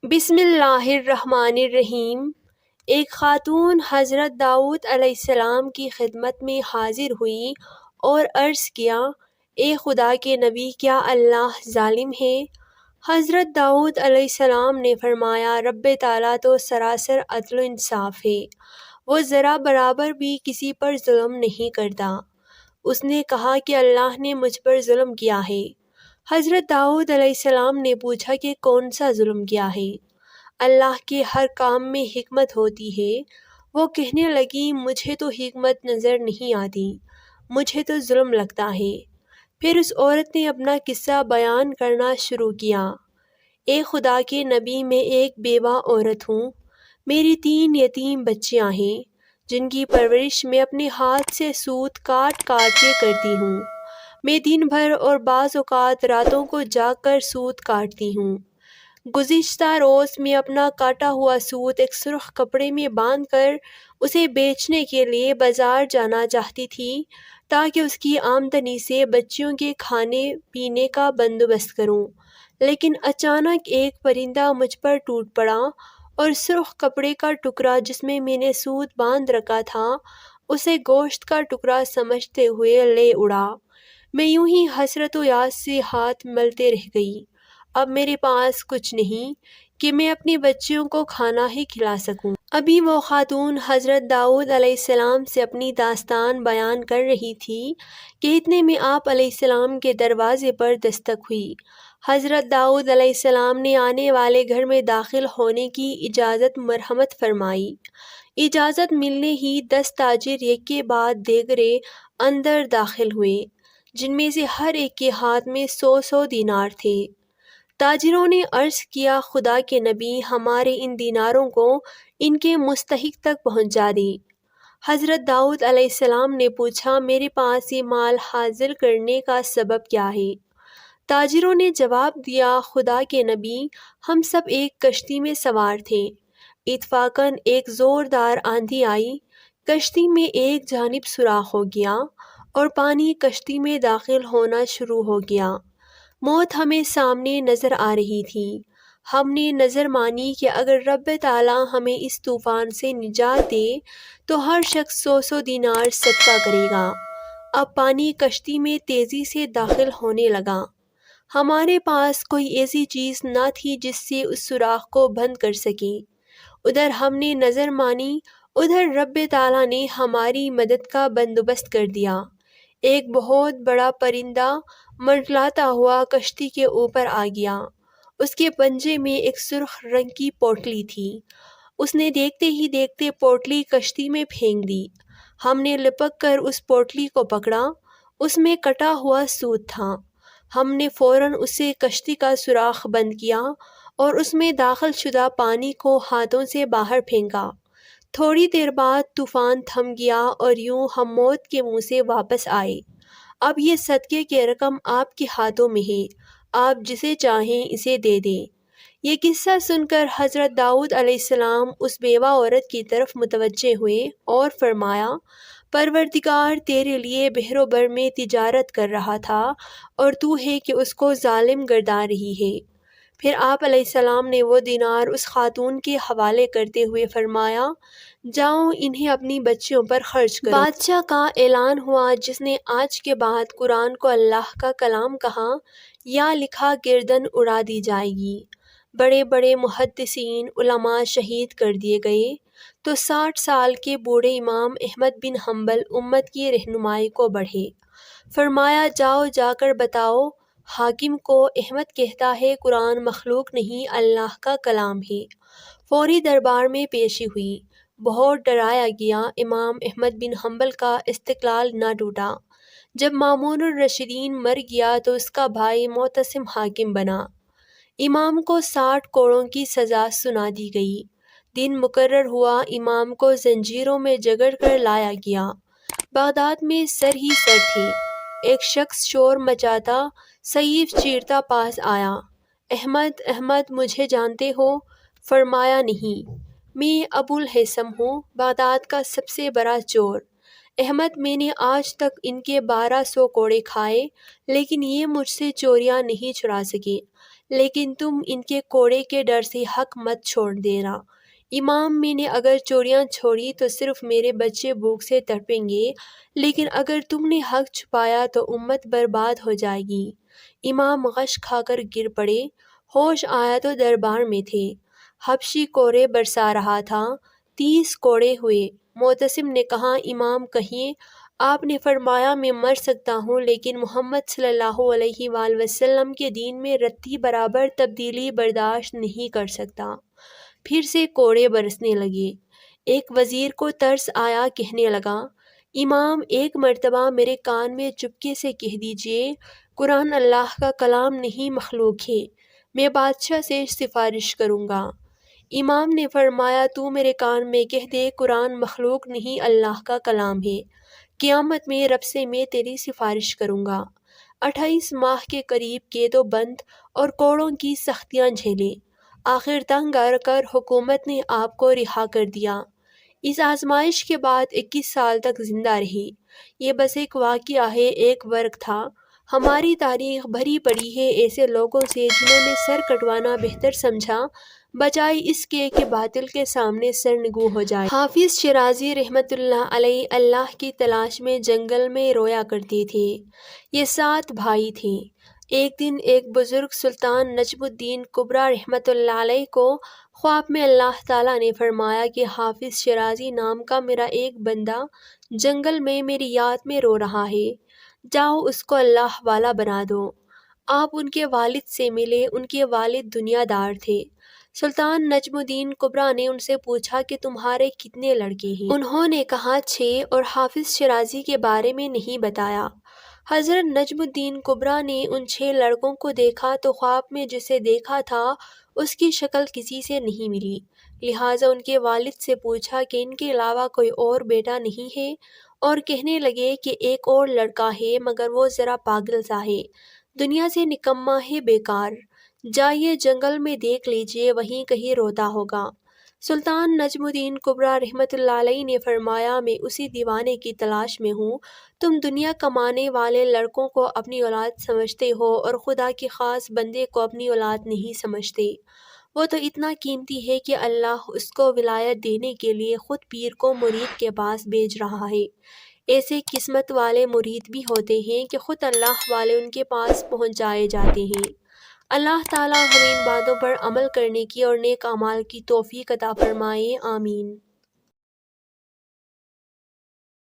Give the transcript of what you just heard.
بسم اللہ الرحمن الرحیم۔ ایک خاتون حضرت داؤد علیہ السلام کی خدمت میں حاضر ہوئی اور عرض کیا، اے خدا کے نبی، کیا اللہ ظالم ہے؟ حضرت داؤد علیہ السلام نے فرمایا، رب تعالیٰ تو سراسر عدل و انصاف ہے، وہ ذرا برابر بھی کسی پر ظلم نہیں کرتا۔ اس نے کہا کہ اللہ نے مجھ پر ظلم کیا ہے۔ حضرت داؤد علیہ السلام نے پوچھا کہ کون سا ظلم کیا ہے؟ اللہ کے ہر کام میں حکمت ہوتی ہے۔ وہ کہنے لگی، مجھے تو حکمت نظر نہیں آتی، مجھے تو ظلم لگتا ہے۔ پھر اس عورت نے اپنا قصہ بیان کرنا شروع کیا، اے خدا کے نبی، میں ایک بیوہ عورت ہوں، میری 3 یتیم بچیاں ہیں جن کی پرورش میں اپنے ہاتھ سے سوت کاٹ کاٹ کے کرتی ہوں۔ میں دن بھر اور بعض اوقات راتوں کو جاگ کر سوت کاٹتی ہوں۔ گزشتہ روز میں اپنا کاٹا ہوا سوت ایک سرخ کپڑے میں باندھ کر اسے بیچنے کے لیے بازار جانا چاہتی تھی تاکہ اس کی آمدنی سے بچیوں کے کھانے پینے کا بندوبست کروں، لیکن اچانک ایک پرندہ مجھ پر ٹوٹ پڑا اور سرخ کپڑے کا ٹکڑا جس میں نے سوت باندھ رکھا تھا اسے گوشت کا ٹکڑا سمجھتے ہوئے لے اڑا۔ میں یوں ہی حسرت و یاس سے ہاتھ ملتے رہ گئی۔ اب میرے پاس کچھ نہیں کہ میں اپنی بچیوں کو کھانا ہی کھلا سکوں۔ ابھی وہ خاتون حضرت داؤد علیہ السلام سے اپنی داستان بیان کر رہی تھی کہ اتنے میں آپ علیہ السلام کے دروازے پر دستک ہوئی۔ حضرت داؤد علیہ السلام نے آنے والے گھر میں داخل ہونے کی اجازت مرحمت فرمائی۔ اجازت ملنے ہی 10 تاجر ایک کے بعد دیگرے اندر داخل ہوئے، جن میں سے ہر ایک کے ہاتھ میں 100 دینار تھے۔ تاجروں نے عرض کیا، خدا کے نبی، ہمارے ان دیناروں کو ان کے مستحق تک پہنچا دیں۔ حضرت داؤد علیہ السلام نے پوچھا، میرے پاس یہ مال حاصل کرنے کا سبب کیا ہے؟ تاجروں نے جواب دیا، خدا کے نبی، ہم سب ایک کشتی میں سوار تھے، اتفاقاً ایک زوردار آندھی آئی، کشتی میں ایک جانب سوراخ ہو گیا اور پانی کشتی میں داخل ہونا شروع ہو گیا۔ موت ہمیں سامنے نظر آ رہی تھی۔ ہم نے نظر مانی کہ اگر رب تعالیٰ ہمیں اس طوفان سے نجات دے تو ہر شخص 100 دینار صدقہ کرے گا۔ اب پانی کشتی میں تیزی سے داخل ہونے لگا۔ ہمارے پاس کوئی ایسی چیز نہ تھی جس سے اس سوراخ کو بند کر سکیں۔ ادھر ہم نے نظر مانی، ادھر رب تعالیٰ نے ہماری مدد کا بندوبست کر دیا۔ ایک بہت بڑا پرندہ منڈلاتا ہوا کشتی کے اوپر آ گیا۔ اس کے پنجے میں ایک سرخ رنگ کی پوٹلی تھی۔ اس نے دیکھتے ہی دیکھتے پوٹلی کشتی میں پھینک دی۔ ہم نے لپک کر اس پوٹلی کو پکڑا، اس میں کٹا ہوا سوت تھا۔ ہم نے فوراً اسے کشتی کا سوراخ بند کیا اور اس میں داخل شدہ پانی کو ہاتھوں سے باہر پھینکا۔ تھوڑی دیر بعد طوفان تھم گیا اور یوں ہم موت کے منہ سے واپس آئے۔ اب یہ صدقے کی رقم آپ کے ہاتھوں میں ہے، آپ جسے چاہیں اسے دے دیں۔ یہ قصہ سن کر حضرت داؤد علیہ السلام اس بیوہ عورت کی طرف متوجہ ہوئے اور فرمایا، پروردگار تیرے لیے بحر و بر میں تجارت کر رہا تھا اور تو ہے کہ اس کو ظالم گردان رہی ہے۔ پھر آپ علیہ السلام نے وہ دینار اس خاتون کے حوالے کرتے ہوئے فرمایا، جاؤ انہیں اپنی بچیوں پر خرچ کرو۔ بادشاہ کا اعلان ہوا، جس نے آج کے بعد قرآن کو اللہ کا کلام کہا یا لکھا گردن اڑا دی جائے گی۔ بڑے بڑے محدثین علماء شہید کر دیے گئے تو 60 سال کے بوڑھے امام احمد بن حنبل امت کی رہنمائی کو بڑھے۔ فرمایا، جاؤ جا کر بتاؤ حاکم کو، احمد کہتا ہے قرآن مخلوق نہیں اللہ کا کلام ہے۔ فوری دربار میں پیشی ہوئی، بہت ڈرایا گیا۔ امام احمد بن حنبل کا استقلال نہ ٹوٹا۔ جب مامون الراشدین مر گیا تو اس کا بھائی معتصم حاکم بنا۔ امام کو 60 کوڑوں کی سزا سنا دی گئی۔ دن مقرر ہوا، امام کو زنجیروں میں جکڑ کر لایا گیا۔ بغداد میں سر ہی سر تھے۔ ایک شخص شور مچاتا، سیف چیرتا پاس آیا۔ احمد، احمد، مجھے جانتے ہو؟ فرمایا، نہیں، میں ابو الہیثم ہوں، بغداد کا سب سے بڑا چور۔ احمد، میں نے آج تک ان کے 1200 کوڑے کھائے لیکن یہ مجھ سے چوریاں نہیں چرا سکے، لیکن تم ان کے کوڑے کے ڈر سے حق مت چھوڑ دینا۔ امام میں نے اگر چوریاں چھوڑی تو صرف میرے بچے بھوک سے تڑپیں گے، لیکن اگر تم نے حق چھپایا تو امت برباد ہو جائے گی۔ امام غش کھا کر گر پڑے، ہوش آیا تو دربار میں تھے۔ حبشی کوڑے برسا رہا تھا، 30 کوڑے ہوئے۔ معتصم نے کہا، امام کہیے۔ آپ نے فرمایا، میں مر سکتا ہوں لیکن محمد صلی اللہ علیہ وآلہ وسلم کے دین میں رتی برابر تبدیلی برداشت نہیں کر سکتا۔ پھر سے کوڑے برسنے لگے۔ ایک وزیر کو ترس آیا، کہنے لگا، امام ایک مرتبہ میرے کان میں چپکے سے کہہ دیجئے، قرآن اللہ کا کلام نہیں مخلوق ہے، میں بادشاہ سے سفارش کروں گا۔ امام نے فرمایا، تو میرے کان میں کہہ دے، قرآن مخلوق نہیں اللہ کا کلام ہے، قیامت میں رب سے میں تیری سفارش کروں گا۔ 28 ماہ کے قریب قید و بند اور کوڑوں کی سختیاں جھیلیں، آخر تنگ آ کر حکومت نے آپ کو رہا کر دیا۔ اس آزمائش کے بعد 21 سال تک زندہ رہی۔ یہ بس ایک واقعہ ہے، ایک ورق تھا۔ ہماری تاریخ بھری پڑی ہے ایسے لوگوں سے جنہوں نے سر کٹوانا بہتر سمجھا، بجائے اس کے کہ باطل کے سامنے سرنگوں ہو جائے۔ حافظ شیرازی رحمۃ اللہ علیہ اللہ کی تلاش میں جنگل میں رویا کرتے تھے۔ یہ 7 بھائی تھے۔ ایک دن ایک بزرگ سلطان نجم الدین کبریٰ رحمۃ اللہ علیہ کو خواب میں اللہ تعالیٰ نے فرمایا کہ حافظ شیرازی نام کا میرا ایک بندہ جنگل میں میری یاد میں رو رہا ہے، جاؤ اس کو اللہ والا بنا دو۔ آپ ان کے والد سے ملے، ان کے والد دنیا دار تھے۔ سلطان نجم الدین کبریٰ نے ان سے پوچھا کہ تمہارے کتنے لڑکے ہیں؟ انہوں نے کہا 6 اور حافظ شیرازی کے بارے میں نہیں بتایا۔ حضرت نجم الدین کبریٰ نے ان 6 لڑکوں کو دیکھا تو خواب میں جسے دیکھا تھا اس کی شکل کسی سے نہیں ملی، لہٰذا ان کے والد سے پوچھا کہ ان کے علاوہ کوئی اور بیٹا نہیں ہے، اور کہنے لگے کہ ایک اور لڑکا ہے مگر وہ ذرا پاگل سا ہے، دنیا سے نکما ہے، بیکار، جائیے جنگل میں دیکھ لیجئے، وہیں کہیں روتا ہوگا۔ سلطان نجم الدین کبریٰ رحمۃ اللہ علیہ نے فرمایا، میں اسی دیوانے کی تلاش میں ہوں۔ تم دنیا کمانے والے لڑکوں کو اپنی اولاد سمجھتے ہو اور خدا کے خاص بندے کو اپنی اولاد نہیں سمجھتے۔ وہ تو اتنا قیمتی ہے کہ اللہ اس کو ولایت دینے کے لیے خود پیر کو مرید کے پاس بھیج رہا ہے۔ ایسے قسمت والے مرید بھی ہوتے ہیں کہ خود اللہ والے ان کے پاس پہنچائے جاتے ہیں۔ اللہ تعالیٰ ہمیں ان باتوں پر عمل کرنے کی اور نیک اعمال کی توفیق عطا فرمائے، آمین۔